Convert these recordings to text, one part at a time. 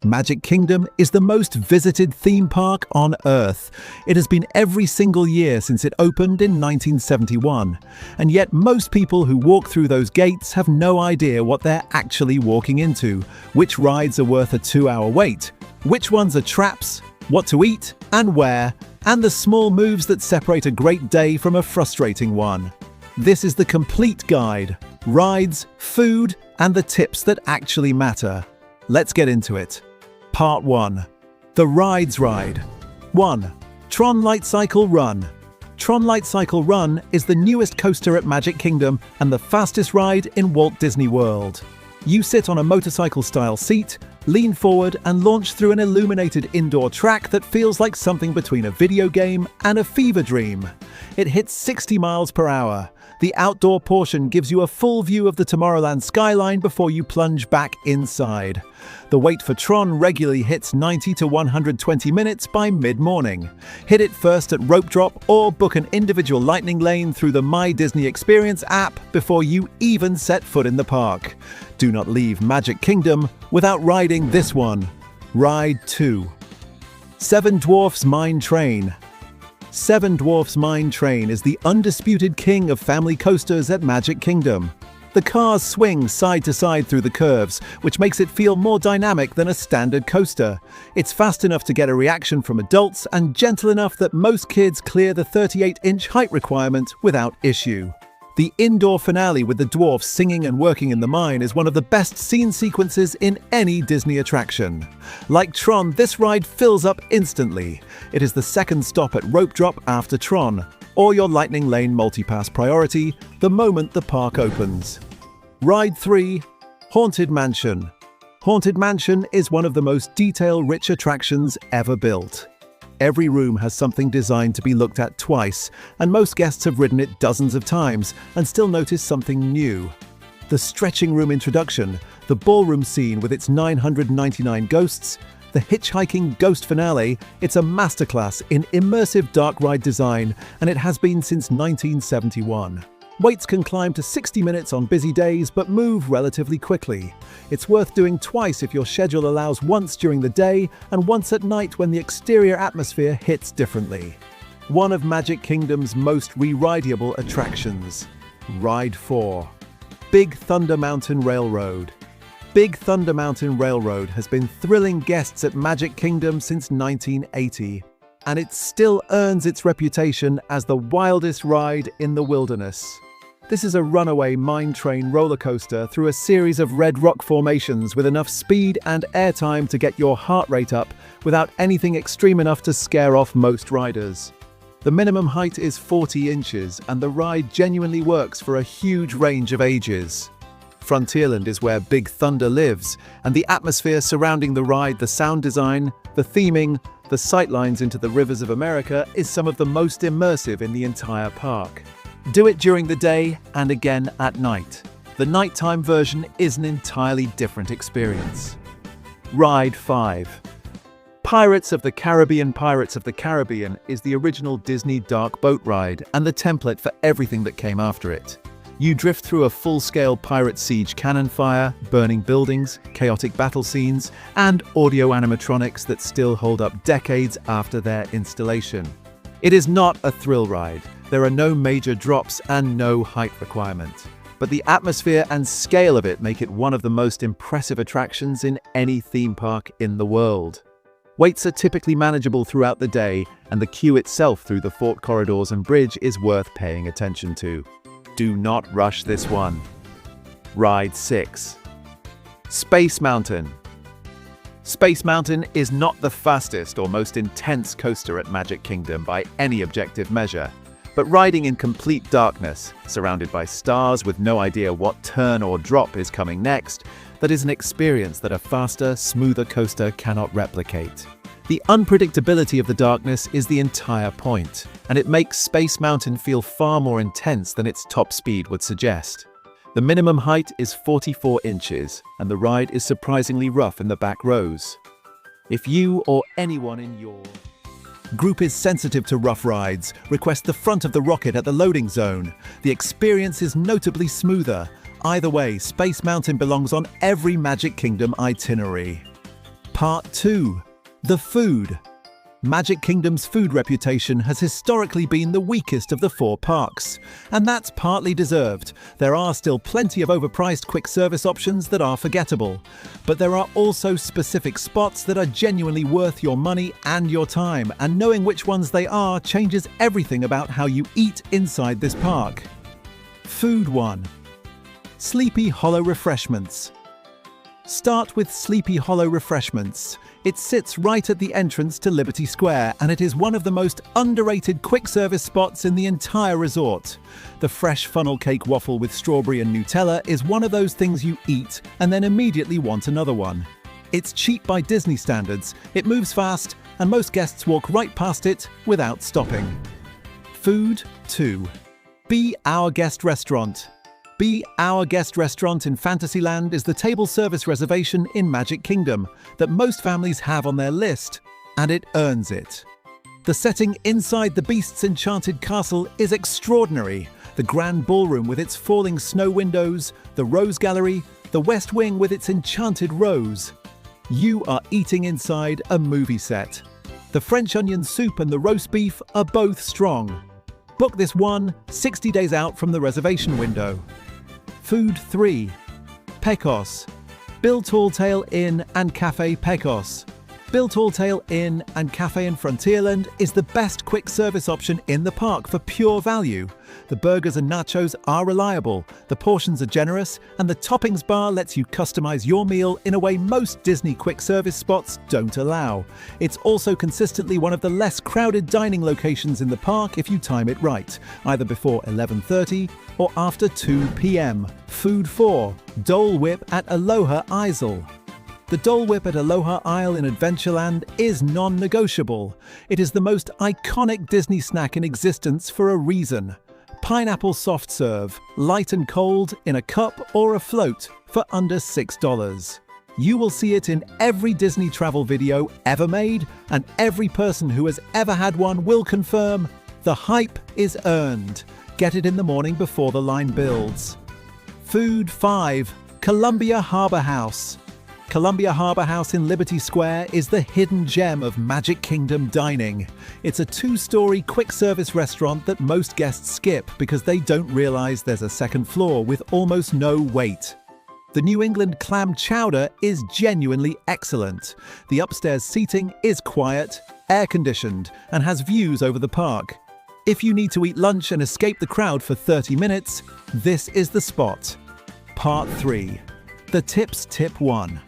Magic Kingdom is the most visited theme park on Earth. It has been every single year since it opened in 1971. And yet most people who walk through those gates have no idea what they're actually walking into, which rides are worth a 2-hour wait, which ones are traps, what to eat and where, and the small moves that separate a great day from a frustrating one. This is the complete guide: rides, food, and the tips that actually matter. Let's get into it. Part 1. The Rides Ride. 1. Tron Light Cycle Run. Tron Light Cycle Run is the newest coaster at Magic Kingdom and the fastest ride in Walt Disney World. You sit on a motorcycle-style seat, lean forward and launch through an illuminated indoor track that feels like something between a video game and a fever dream. It hits 60 miles per hour. The outdoor portion gives you a full view of the Tomorrowland skyline before you plunge back inside. The wait for Tron regularly hits 90 to 120 minutes by mid-morning. Hit it first at rope drop or book an individual lightning lane through the My Disney Experience app before you even set foot in the park. Do not leave Magic Kingdom without riding this one. Ride 2. Seven Dwarfs Mine Train. Seven Dwarfs Mine Train is the undisputed king of family coasters at Magic Kingdom. The cars swing side to side through the curves, which makes it feel more dynamic than a standard coaster. It's fast enough to get a reaction from adults and gentle enough that most kids clear the 38-inch height requirement without issue. The indoor finale with the dwarfs singing and working in the mine is one of the best scene sequences in any Disney attraction. Like Tron, this ride fills up instantly. It is the second stop at rope drop after Tron, or your Lightning Lane multipass priority the moment the park opens. Ride 3. Haunted Mansion. Haunted Mansion is one of the most detail-rich attractions ever built. Every room has something designed to be looked at twice, and most guests have ridden it dozens of times and still notice something new. The stretching room introduction, the ballroom scene with its 999 ghosts, the hitchhiking ghost finale, it's a masterclass in immersive dark ride design, and it has been since 1971. Waits can climb to 60 minutes on busy days but move relatively quickly. It's worth doing twice if your schedule allows once during the day and once at night when the exterior atmosphere hits differently. One of Magic Kingdom's most re-rideable attractions. Ride 4. Big Thunder Mountain Railroad. Big Thunder Mountain Railroad has been thrilling guests at Magic Kingdom since 1980, and it still earns its reputation as the wildest ride in the wilderness. This is a runaway mine train roller coaster through a series of red rock formations with enough speed and airtime to get your heart rate up without anything extreme enough to scare off most riders. The minimum height is 40 inches and the ride genuinely works for a huge range of ages. Frontierland is where Big Thunder lives, and the atmosphere surrounding the ride, the sound design, the theming, the sightlines into the rivers of America is some of the most immersive in the entire park. Do it during the day and again at night. The nighttime version is an entirely different experience. Ride 5. Pirates of the Caribbean. Pirates of the Caribbean is the original Disney dark boat ride and the template for everything that came after it. You drift through a full-scale pirate siege cannon fire, burning buildings, chaotic battle scenes, and audio animatronics that still hold up decades after their installation. It is not a thrill ride. There are no major drops and no height requirement. But the atmosphere and scale of it make it one of the most impressive attractions in any theme park in the world. Waits are typically manageable throughout the day, and the queue itself through the fort corridors and bridge is worth paying attention to. Do not rush this one. Ride 6. Space Mountain. Space Mountain is not the fastest or most intense coaster at Magic Kingdom by any objective measure, but riding in complete darkness, surrounded by stars with no idea what turn or drop is coming next, that is an experience that a faster, smoother coaster cannot replicate. The unpredictability of the darkness is the entire point, and it makes Space Mountain feel far more intense than its top speed would suggest. The minimum height is 44 inches, and the ride is surprisingly rough in the back rows. If you or anyone in your group is sensitive to rough rides, request the front of the rocket at the loading zone. The experience is notably smoother. Either way, Space Mountain belongs on every Magic Kingdom itinerary. Part 2. The food. Magic Kingdom's food reputation has historically been the weakest of the 4 parks, and that's partly deserved. There are still plenty of overpriced quick service options that are forgettable, but there are also specific spots that are genuinely worth your money and your time, and knowing which ones they are changes everything about how you eat inside this park. Food 1. Sleepy Hollow Refreshments. Start with Sleepy Hollow Refreshments. It sits right at the entrance to Liberty Square, and it is one of the most underrated quick service spots in the entire resort. The fresh funnel cake waffle with strawberry and Nutella is one of those things you eat and then immediately want another one. It's cheap by Disney standards, it moves fast, and most guests walk right past it without stopping. Food 2. Be Our Guest Restaurant. Be Our Guest Restaurant in Fantasyland is the table service reservation in Magic Kingdom that most families have on their list, and it earns it. The setting inside the Beast's enchanted castle is extraordinary. The grand ballroom with its falling snow windows, the Rose Gallery, the West Wing with its enchanted rose. You are eating inside a movie set. The French onion soup and the roast beef are both strong. Book this one 60 days out from the reservation window. Food 3. Pecos. Bill Talltale Inn and Cafe Pecos. Bill Talltale Inn and Cafe in Frontierland is the best quick service option in the park for pure value. The burgers and nachos are reliable, the portions are generous, and the toppings bar lets you customize your meal in a way most Disney quick service spots don't allow. It's also consistently one of the less crowded dining locations in the park if you time it right, either before 11:30 or after 2 p.m. Food 4. Dole Whip at Aloha Isle. The Dole Whip at Aloha Isle in Adventureland is non-negotiable. It is the most iconic Disney snack in existence for a reason. Pineapple soft serve, light and cold, in a cup or a float, for under $6. You will see it in every Disney travel video ever made, and every person who has ever had one will confirm the hype is earned. Get it in the morning before the line builds. Food 5. Columbia Harbor House. Columbia Harbor House in Liberty Square is the hidden gem of Magic Kingdom dining. It's a 2-story quick-service restaurant that most guests skip because they don't realize there's a second floor with almost no wait. The New England clam chowder is genuinely excellent. The upstairs seating is quiet, air-conditioned, and has views over the park. If you need to eat lunch and escape the crowd for 30 minutes, this is the spot. Part 3. The Tips Tip 1.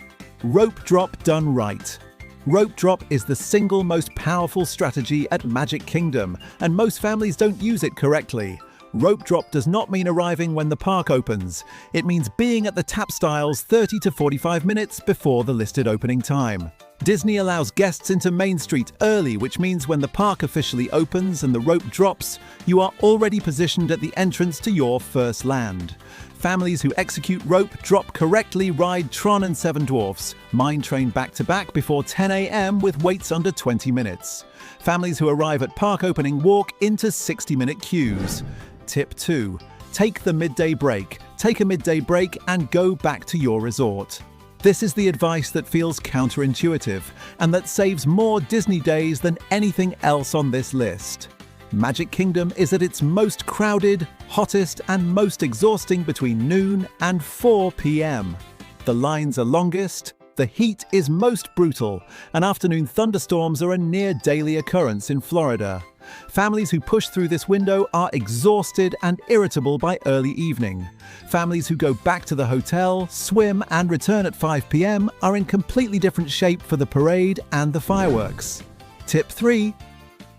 Rope drop done right. Rope drop is the single most powerful strategy at Magic Kingdom, and most families don't use it correctly. Rope drop does not mean arriving when the park opens. It means being at the tap styles 30 to 45 minutes before the listed opening time. Disney allows guests into Main Street early, which means when the park officially opens and the rope drops, you are already positioned at the entrance to your first land. Families who execute rope drop correctly ride Tron and Seven Dwarfs, Mine Train back-to-back before 10 a.m. with waits under 20 minutes. Families who arrive at park opening walk into 60-minute queues. Tip 2. Take the midday break. Take a midday break and go back to your resort. This is the advice that feels counterintuitive and that saves more Disney days than anything else on this list. Magic Kingdom is at its most crowded, hottest, and most exhausting between noon and 4 p.m. The lines are longest, the heat is most brutal, and afternoon thunderstorms are a near daily occurrence in Florida. Families who push through this window are exhausted and irritable by early evening. Families who go back to the hotel, swim, and return at 5 p.m. are in completely different shape for the parade and the fireworks. Tip 3.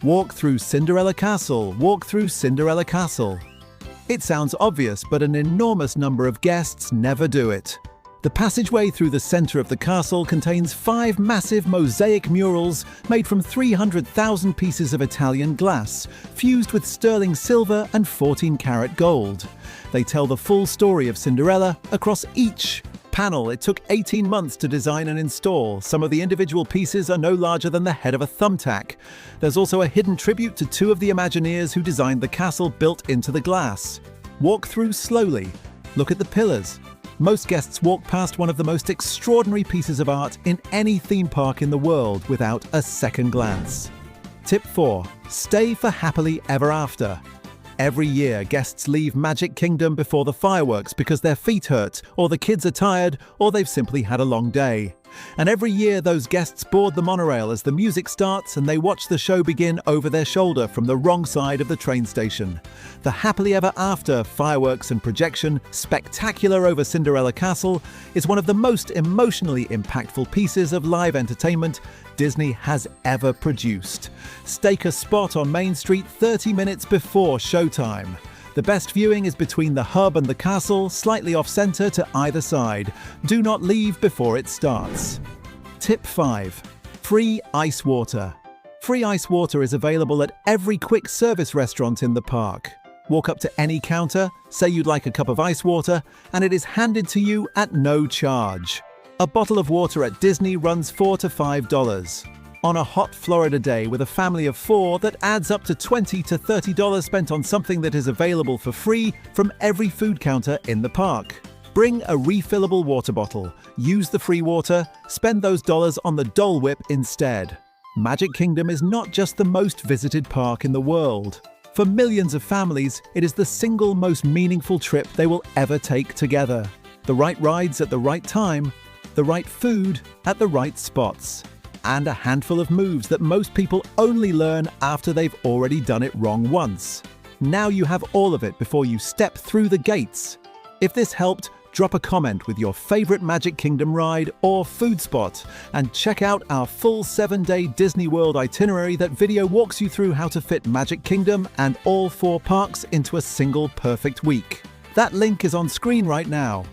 Walk through Cinderella Castle. Walk through Cinderella Castle. It sounds obvious, but an enormous number of guests never do it. The passageway through the center of the castle contains 5 massive mosaic murals made from 300,000 pieces of Italian glass, fused with sterling silver and 14-karat gold. They tell the full story of Cinderella across each panel. It took 18 months to design and install. Some of the individual pieces are no larger than the head of a thumbtack. There's also a hidden tribute to 2 of the Imagineers who designed the castle built into the glass. Walk through slowly. Look at the pillars. Most guests walk past one of the most extraordinary pieces of art in any theme park in the world without a second glance. Tip 4. Stay for happily ever after. Every year, guests leave Magic Kingdom before the fireworks because their feet hurt, or the kids are tired, or they've simply had a long day. And every year, those guests board the monorail as the music starts and they watch the show begin over their shoulder from the wrong side of the train station. The happily ever after fireworks and projection, spectacular over Cinderella Castle, is one of the most emotionally impactful pieces of live entertainment Disney has ever produced. Stake a spot on Main Street 30 minutes before showtime. The best viewing is between the hub and the castle, slightly off-center to either side. Do not leave before it starts. Tip 5. Free ice water. Free ice water is available at every quick service restaurant in the park. Walk up to any counter, say you'd like a cup of ice water, and it is handed to you at no charge. A bottle of water at Disney runs $4 to $5. On a hot Florida day with a family of 4, that adds up to $20 to $30 spent on something that is available for free from every food counter in the park. Bring a refillable water bottle, use the free water, spend those dollars on the Dole Whip instead. Magic Kingdom is not just the most visited park in the world. For millions of families, it is the single most meaningful trip they will ever take together. The right rides at the right time, the right food at the right spots, and a handful of moves that most people only learn after they've already done it wrong once. Now you have all of it before you step through the gates. If this helped, drop a comment with your favorite Magic Kingdom ride or food spot, and check out our full 7-day Disney World itinerary. That video walks you through how to fit Magic Kingdom and all 4 parks into a single perfect week. That link is on screen right now.